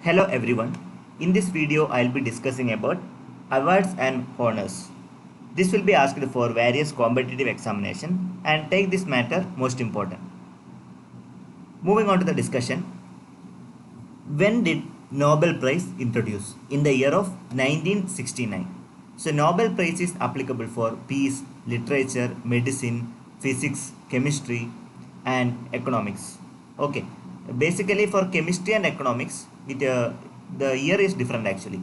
Hello everyone. In this video I'll be discussing about awards and honors. This will be asked for various competitive examination and take this matter most important. Moving on to the discussion. When did Nobel Prize introduced? In the year of 1969. So Nobel Prize is applicable for peace, literature, medicine, physics, chemistry and economics. Okay. Basically for chemistry and economics the year is different actually.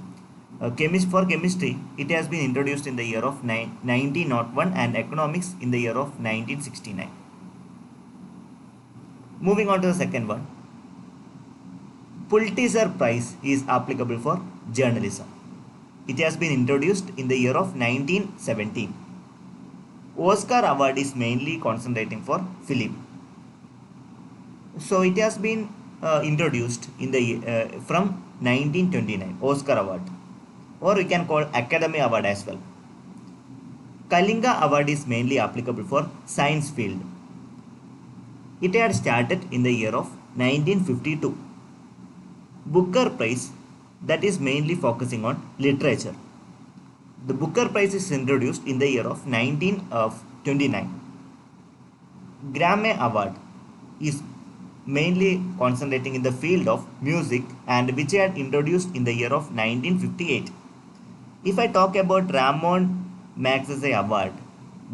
For chemistry it has been introduced in the year of 1901 and economics in the year of 1969. Moving on to the second one. Pulitzer Prize is applicable for journalism. It has been introduced in the year of 1917. Oscar Award is mainly concentrating for film. So it has been introduced in the from 1929, Oscar Award, or we can call Academy Award as well. Kalinga Award is mainly applicable for science field. It had started in the year of 1952. Booker Prize, that is mainly focusing on literature. The Booker Prize is introduced in the year of 1929. Grammy Award is mainly concentrating in the field of music and which had introduced in the year of 1958. If I talk about Ramon Magsaysay Award,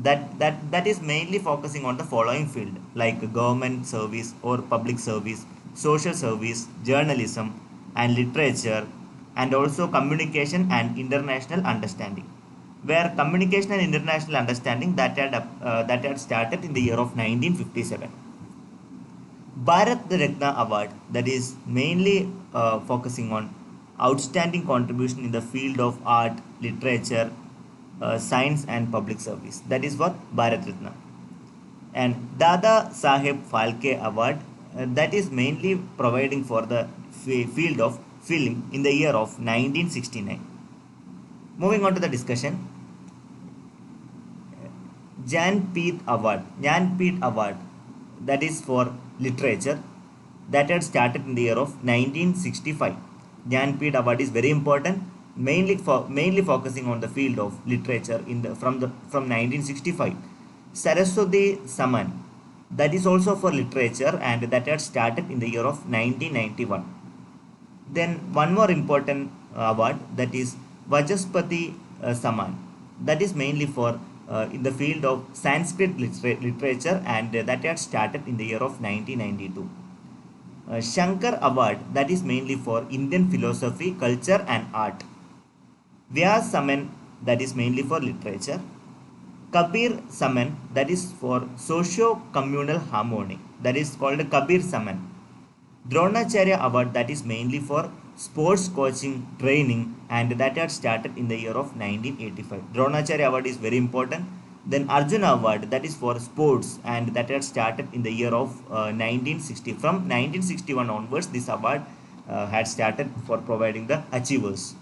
that is mainly focusing on the following field like government service or public service, social service, journalism and literature, and also communication and international understanding. Where communication and international understanding that had started in the year of 1957. Bharat Ratna Award, that is mainly focusing on outstanding contribution in the field of art, literature, science and public service. That is what Bharat Ratna. And Dada Saheb Phalke Award, that is mainly providing for the field of film in the year of 1969. Moving on to the discussion. Jnanpith Award, that is for literature, that had started in the year of 1965. Jnanpith Award is very important, mainly focusing on the field of literature from 1965. Saraswati Saman, that is also for literature and that had started in the year of 1991. Then one more important award, that is Vajaspati Saman, that is mainly for in the field of Sanskrit literature and that had started in the year of 1992. Shankar Award, that is mainly for Indian philosophy, culture and art. Vyas Saman, that is mainly for literature. Kabir Saman, that is for socio-communal harmony, that is called Kabir Saman. Dronacharya Award, that is mainly for sports coaching training and that had started in the year of 1985. Dronacharya Award is very important. Then Arjuna Award, that is for sports and that had started in the year of 1960. From 1961 onwards this award had started for providing the achievers.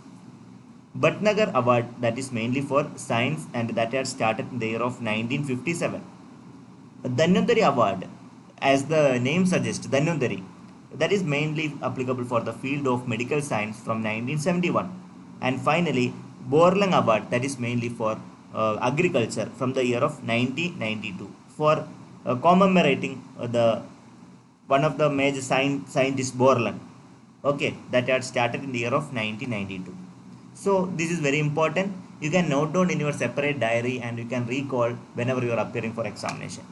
Bhatnagar Award, that is mainly for science and that had started in the year of 1957. Dhanvantari Award, as the name suggests, Dhanvantari, that is mainly applicable for the field of medical science from 1971. And finally, Borlang Award, that is mainly for agriculture from the year of 1992 for commemorating the one of the major scientists Borlang. Okay, that had started in the year of 1992. So this is very important. You can note down in your separate diary and you can recall whenever you are appearing for examination.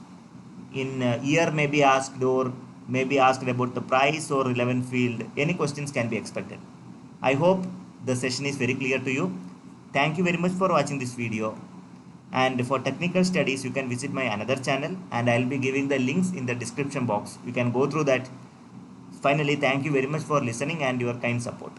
In year may be asked or may be asked about the price or relevant field. Any questions can be expected. I hope the session is very clear to you. Thank you very much for watching this video. And for technical studies, you can visit my another channel and I'll be giving the links in the description box. You can go through that. Finally, thank you very much for listening and your kind support.